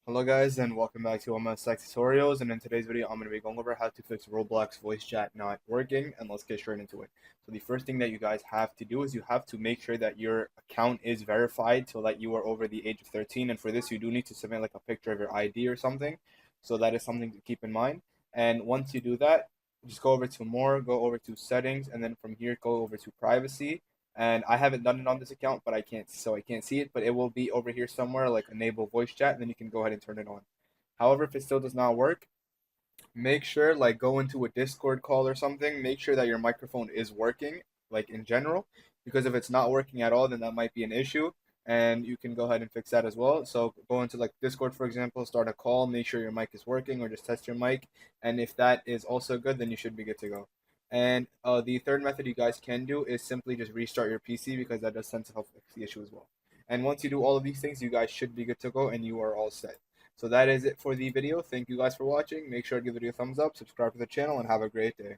Hello guys and welcome back to my Tech Tutorials, and in today's video I'm going to be going over how to fix Roblox voice chat not working, and let's get straight into it. So the first thing that you guys have to do is you have to make sure that your account is verified so that you are over the age of 13, and for this you do need to submit like a picture of your ID or something. So that is something to keep in mind. And once you do that, just go over to more, go over to settings, and then from here go over to privacy. And I haven't done it on this account, but I can't see it, but it will be over here somewhere, like enable voice chat, and then you can go ahead and turn it on. However, if it still does not work, make sure, like, go into a Discord call or something, make sure that your microphone is working, like in general, because if it's not working at all, then that might be an issue, and you can go ahead and fix that as well. So go into like Discord, for example, start a call, make sure your mic is working, or just test your mic, and if that is also good, then you should be good to go. And the third method you guys can do is simply just restart your PC, because that does tend to help fix the issue as well. And once you do all of these things, you guys should be good to go and you are all set. So that is it for the video. Thank you guys for watching. Make sure to give the video a thumbs up, subscribe to the channel, and have a great day.